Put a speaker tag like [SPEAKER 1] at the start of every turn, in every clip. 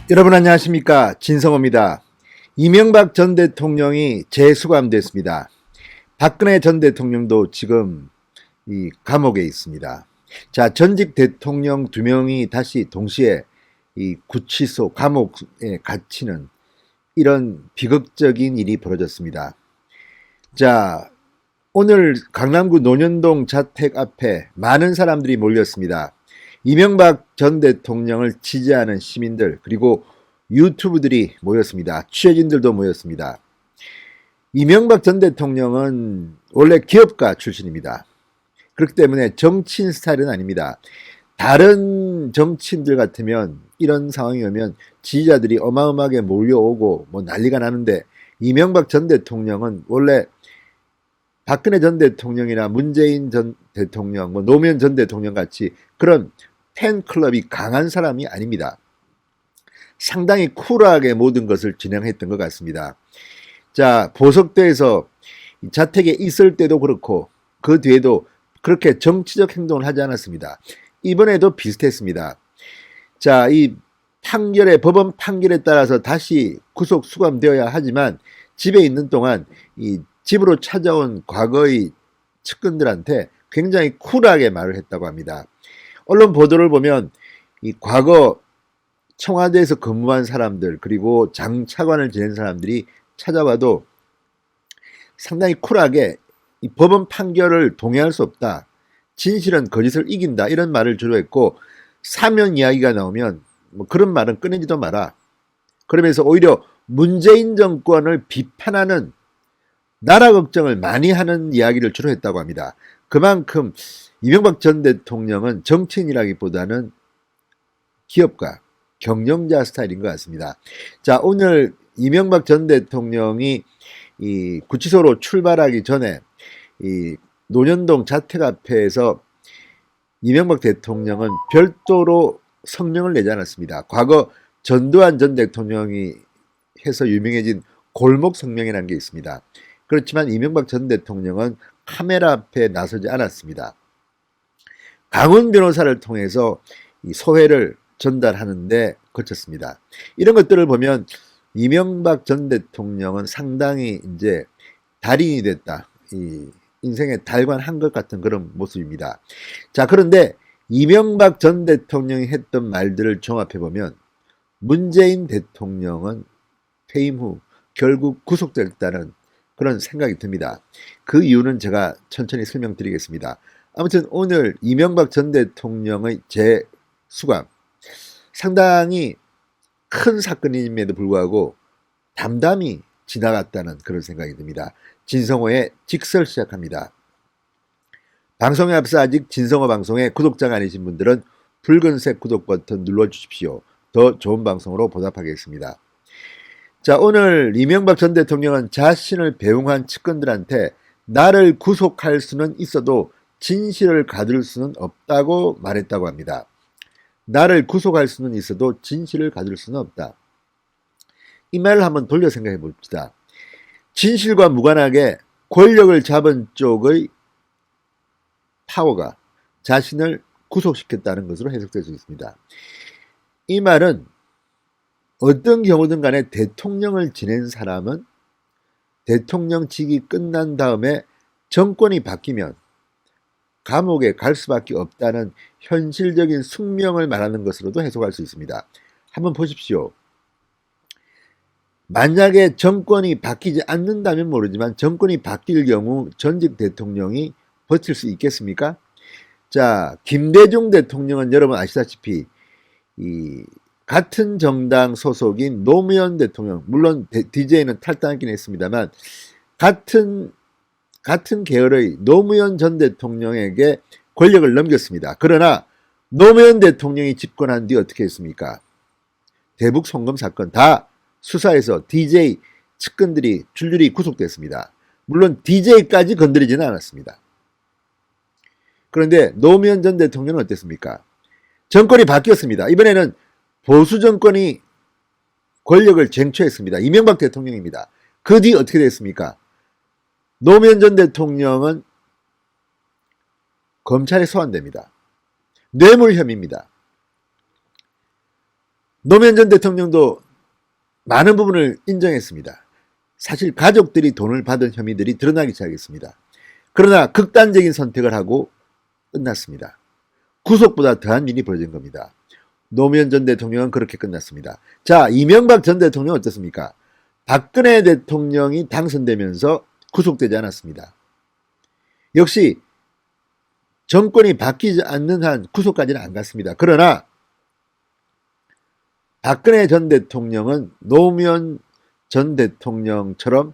[SPEAKER 1] 여러분 안녕하십니까, 진성호입니다. 이명박 전 대통령이 재수감됐습니다. 박근혜 전 대통령도 지금 이 감옥에 있습니다. 자, 전직 대통령 2명이 다시 동시에 이 구치소 감옥에 갇히는 이런 비극적인 일이 벌어졌습니다. 자, 오늘 강남구 논현동 자택 앞에 많은 사람들이 몰렸습니다. 이명박 전 대통령을 지지하는 시민들, 그리고 유튜브들이 모였습니다. 취재진들도 모였습니다. 이명박 전 대통령은 원래 기업가 출신입니다. 그렇기 때문에 정치인 스타일은 아닙니다. 다른 정치인들 같으면 이런 상황이 오면 지지자들이 어마어마하게 몰려오고 뭐 난리가 나는데, 이명박 전 대통령은 원래 박근혜 전 대통령이나 문재인 전 대통령, 뭐 노무현 전 대통령 같이 그런 팬클럽이 강한 사람이 아닙니다. 상당히 쿨하게 모든 것을 진행했던 것 같습니다. 자, 보석도에서 자택에 있을 때도 그렇고 그 뒤에도 그렇게 정치적 행동을 하지 않았습니다. 이번에도 비슷했습니다. 자, 이 법원 판결에 따라서 다시 구속 수감되어야 하지만 집에 있는 동안 이 집으로 찾아온 과거의 측근들한테 굉장히 쿨하게 말을 했다고 합니다. 언론 보도를 보면 이 과거 청와대에서 근무한 사람들, 그리고 장차관을 지낸 사람들이 찾아와도 상당히 쿨하게 이 법원 판결을 동의할 수 없다, 진실은 거짓을 이긴다, 이런 말을 주로 했고, 사면 이야기가 나오면 뭐 그런 말은 꺼내지도 마라, 그러면서 오히려 문재인 정권을 비판하는, 나라 걱정을 많이 하는 이야기를 주로 했다고 합니다. 그만큼 이명박 전 대통령은 정치인이라기보다는 기업가, 경영자 스타일인 것 같습니다. 자, 오늘 이명박 전 대통령이 이 구치소로 출발하기 전에 이 논현동 자택 앞에서 이명박 대통령은 별도로 성명을 내지 않았습니다. 과거 전두환 전 대통령이 해서 유명해진 골목 성명이라는 게 있습니다. 그렇지만 이명박 전 대통령은 카메라 앞에 나서지 않았습니다. 강훈 변호사를 통해서 이 소회를 전달하는데 거쳤습니다. 이런 것들을 보면 이명박 전 대통령은 상당히 이제 달인이 됐다, 이 인생의 달관한 것 같은 그런 모습입니다. 자, 그런데 이명박 전 대통령이 했던 말들을 종합해 보면 문재인 대통령은 퇴임 후 결국 구속됐다는 그런 생각이 듭니다. 그 이유는 제가 천천히 설명드리겠습니다. 아무튼 오늘 이명박 전 대통령의 재수감, 상당히 큰 사건임에도 불구하고 담담히 지나갔다는 그런 생각이 듭니다. 진성호의 직설 시작합니다. 방송에 앞서 아직 진성호 방송에 구독자가 아니신 분들은 붉은색 구독 버튼 눌러주십시오. 더 좋은 방송으로 보답하겠습니다. 자, 오늘 이명박 전 대통령은 자신을 배웅한 측근들한테 나를 구속할 수는 있어도 진실을 가둘 수는 없다고 말했다고 합니다. 나를 구속할 수는 있어도 진실을 가둘 수는 없다. 이 말을 한번 돌려 생각해 봅시다. 진실과 무관하게 권력을 잡은 쪽의 파워가 자신을 구속시켰다는 것으로 해석될 수 있습니다. 이 말은 어떤 경우든 간에 대통령을 지낸 사람은 대통령직이 끝난 다음에 정권이 바뀌면 감옥에 갈 수밖에 없다는 현실적인 숙명을 말하는 것으로도 해석할 수 있습니다. 한번 보십시오. 만약에 정권이 바뀌지 않는다면 모르지만 정권이 바뀔 경우 전직 대통령이 버틸 수 있겠습니까? 자, 김대중 대통령은 여러분 아시다시피 이 같은 정당 소속인 노무현 대통령, 물론 DJ는 탈당하긴 했습니다만 같은 계열의 노무현 전 대통령에게 권력을 넘겼습니다. 그러나 노무현 대통령이 집권한 뒤 어떻게 했습니까? 대북 송금 사건 다 수사해서 DJ 측근들이 줄줄이 구속됐습니다. 물론 DJ까지 건드리지는 않았습니다. 그런데 노무현 전 대통령은 어땠습니까? 정권이 바뀌었습니다. 이번에는 보수 정권이 권력을 쟁취했습니다. 이명박 대통령입니다. 그 뒤 어떻게 됐습니까? 노무현 전 대통령은 검찰에 소환됩니다. 뇌물 혐의입니다. 노무현 전 대통령도 많은 부분을 인정했습니다. 사실 가족들이 돈을 받은 혐의들이 드러나기 시작했습니다. 그러나 극단적인 선택을 하고 끝났습니다. 구속보다 더한 일이 벌어진 겁니다. 노무현 전 대통령은 그렇게 끝났습니다. 자, 이명박 전 대통령은 어떻습니까? 박근혜 대통령이 당선되면서 구속되지 않았습니다. 역시 정권이 바뀌지 않는 한 구속까지는 안 갔습니다. 그러나 박근혜 전 대통령은 노무현 전 대통령처럼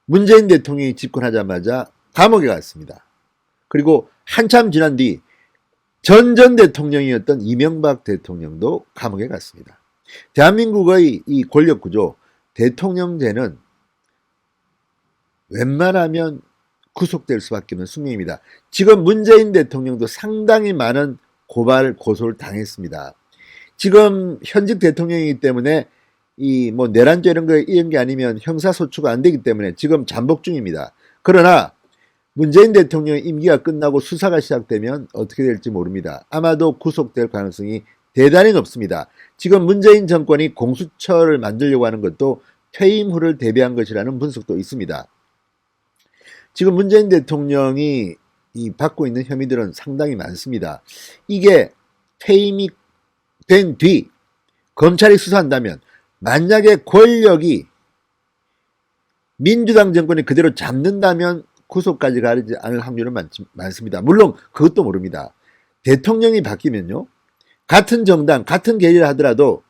[SPEAKER 1] 문재인 대통령이 집권하자마자 감옥에 갔습니다. 그리고 한참 지난 뒤 전 대통령이었던 이명박 대통령도 감옥에 갔습니다. 대한민국의 이 권력구조, 대통령제는 웬만하면 구속될 수밖에 없는 숙명입니다. 지금 문재인 대통령도 상당히 많은 고발, 고소를 당했습니다. 지금 현직 대통령이기 때문에 이 뭐 내란죄 이런 게 아니면 형사소추가 안 되기 때문에 지금 잠복 중입니다. 그러나 문재인 대통령의 임기가 끝나고 수사가 시작되면 어떻게 될지 모릅니다. 아마도 구속될 가능성이 대단히 높습니다. 지금 문재인 정권이 공수처를 만들려고 하는 것도 퇴임 후를 대비한 것이라는 분석도 있습니다. 지금 문재인 대통령이 받고 있는 혐의들은 상당히 많습니다. 이게 퇴임이 된 뒤 검찰이 수사한다면 만약에 권력이 민주당 정권이 그대로 잡는다면 구속까지 가지 않을 확률은 많습니다. 물론 그것도 모릅니다. 대통령이 바뀌면요, 같은 정당, 같은 계리를 하더라도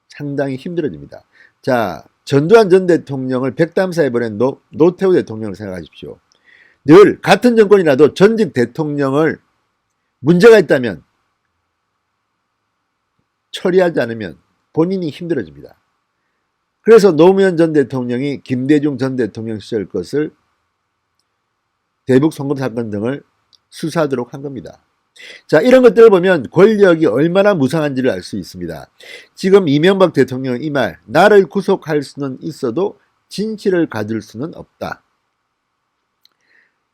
[SPEAKER 1] 상당히 힘들어집니다. 자, 전두환 전 대통령을 백담사에 보낸 노태우 대통령을 생각하십시오. 늘 같은 정권이라도 전직 대통령을 문제가 있다면 처리하지 않으면 본인이 힘들어집니다. 그래서 노무현 전 대통령이 김대중 전 대통령 시절 것을 대북 송금 사건 등을 수사하도록 한 겁니다. 자, 이런 것들을 보면 권력이 얼마나 무상한지를 알 수 있습니다. 지금 이명박 대통령은 이 말, 나를 구속할 수는 있어도 진실을 가질 수는 없다.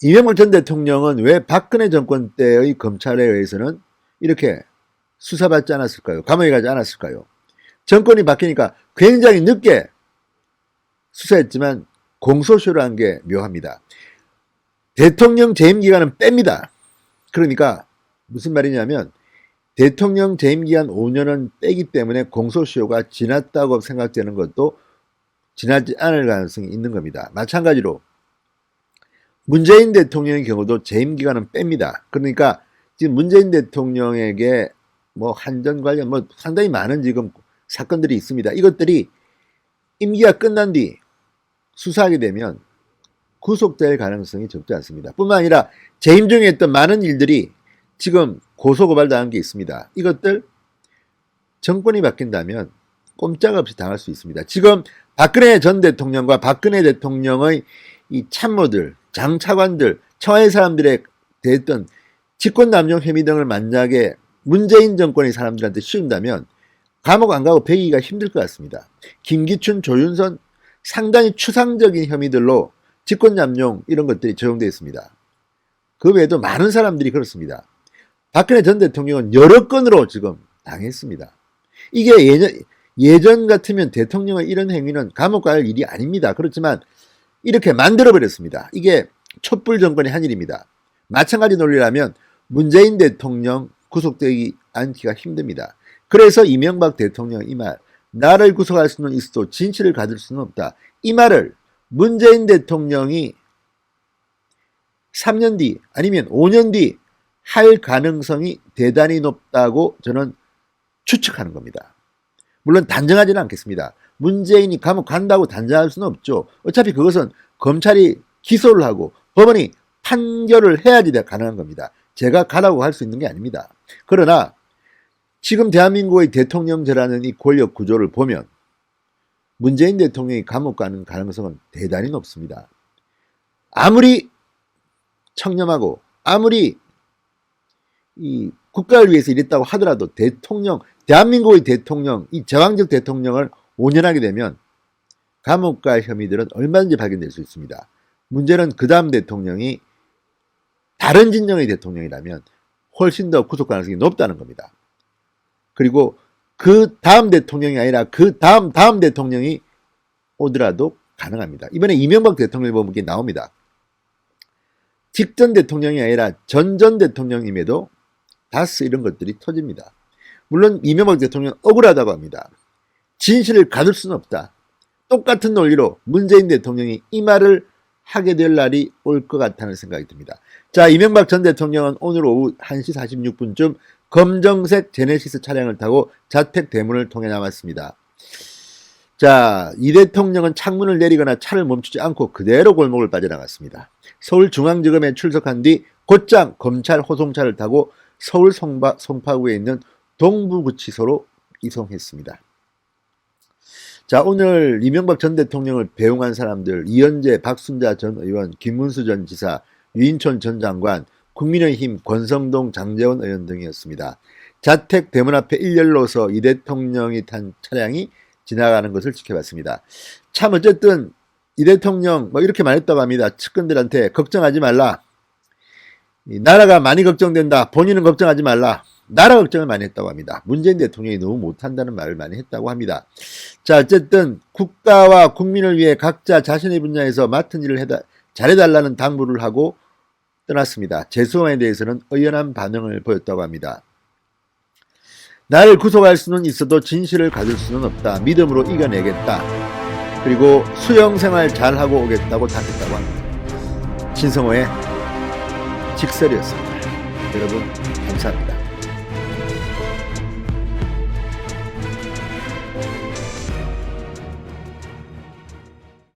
[SPEAKER 1] 이명박 전 대통령은 왜 박근혜 정권 때의 검찰에 의해서는 이렇게 수사받지 않았을까요? 감옥에 가지 않았을까요? 정권이 바뀌니까 굉장히 늦게 수사했지만 공소시효를 한 게 묘합니다. 대통령 재임 기간은 뺍니다. 그러니까 무슨 말이냐면 대통령 재임 기간 5년은 빼기 때문에 공소시효가 지났다고 생각되는 것도 지나지 않을 가능성이 있는 겁니다. 마찬가지로 문재인 대통령의 경우도 재임 기간은 뺍니다. 그러니까 지금 문재인 대통령에게 뭐 한전 관련 뭐 상당히 많은 지금 사건들이 있습니다. 이것들이 임기가 끝난 뒤 수사하게 되면 구속될 가능성이 적지 않습니다. 뿐만 아니라 재임 중에 했던 많은 일들이 지금 고소고발당한 게 있습니다. 이것들 정권이 바뀐다면 꼼짝없이 당할 수 있습니다. 지금 박근혜 전 대통령과 박근혜 대통령의 이 참모들, 장차관들, 청와대 사람들에 대했던 직권남용 혐의 등을 만약에 문재인 정권의 사람들한테 씌운다면 감옥 안 가고 배기가 힘들 것 같습니다. 김기춘, 조윤선 상당히 추상적인 혐의들로 직권남용 이런 것들이 적용되어 있습니다. 그 외에도 많은 사람들이 그렇습니다. 박근혜 전 대통령은 여러 건으로 지금 당했습니다. 이게 예전 같으면 대통령의 이런 행위는 감옥 갈 일이 아닙니다. 그렇지만 이렇게 만들어버렸습니다. 이게 촛불 정권의 한 일입니다. 마찬가지 논리라면 문재인 대통령 구속되지 않기가 힘듭니다. 그래서 이명박 대통령 이 말, 나를 구속할 수는 있어도 진실을 가질 수는 없다. 이 말을 문재인 대통령이 3년 뒤 아니면 5년 뒤 할 가능성이 대단히 높다고 저는 추측하는 겁니다. 물론 단정하지는 않겠습니다. 문재인이 감옥 간다고 단정할 수는 없죠. 어차피 그것은 검찰이 기소를 하고 법원이 판결을 해야지 가능한 겁니다. 제가 가라고 할 수 있는 게 아닙니다. 그러나 지금 대한민국의 대통령제라는 이 권력 구조를 보면 문재인 대통령이 감옥 가는 가능성은 대단히 높습니다. 아무리 청렴하고 아무리 이 국가를 위해서 일했다고 하더라도 대한민국의 대통령, 이 제왕적 대통령을 5년 하게 되면 감옥 갈 혐의들은 얼마든지 발견될 수 있습니다. 문제는 그 다음 대통령이 다른 진영의 대통령이라면 훨씬 더 구속 가능성이 높다는 겁니다. 그리고 그 다음 대통령이 아니라 그 다음 대통령이 오더라도 가능합니다. 이번에 이명박 대통령을 보면 이게 나옵니다. 직전 대통령이 아니라 전전 대통령임에도 다스 이런 것들이 터집니다. 물론 이명박 대통령은 억울하다고 합니다. 진실을 가둘 수는 없다. 똑같은 논리로 문재인 대통령이 이 말을 하게 될 날이 올 것 같다는 생각이 듭니다. 자, 이명박 전 대통령은 오늘 오후 1시 46분쯤 검정색 제네시스 차량을 타고 자택 대문을 통해 나왔습니다. 자, 이 대통령은 창문을 내리거나 차를 멈추지 않고 그대로 골목을 빠져나갔습니다. 서울중앙지검에 출석한 뒤 곧장 검찰 호송차를 타고 서울 송파구에 있는 동부구치소로 이송했습니다. 자, 오늘 이명박 전 대통령을 배웅한 사람들, 이현재, 박순자 전 의원, 김문수 전 지사, 유인촌 전 장관, 국민의힘 권성동, 장제원 의원 등이었습니다. 자택 대문 앞에 일렬로서 이 대통령이 탄 차량이 지나가는 것을 지켜봤습니다. 참 어쨌든 이 대통령 뭐 이렇게 말했다고 합니다. 측근들한테 걱정하지 말라. 나라가 많이 걱정된다. 본인은 걱정하지 말라. 나라 걱정을 많이 했다고 합니다. 문재인 대통령이 너무 못한다는 말을 많이 했다고 합니다. 자, 어쨌든 국가와 국민을 위해 각자 자신의 분야에서 맡은 일을 잘해달라는 당부를 하고 떠났습니다. 재수감에 대해서는 의연한 반응을 보였다고 합니다. 나를 구속할 수는 있어도 진실을 가질 수는 없다. 믿음으로 이겨내겠다. 그리고 수용생활 잘하고 오겠다고 답했다고 합니다. 신성호의 직설이었습니다. 여러분 감사합니다.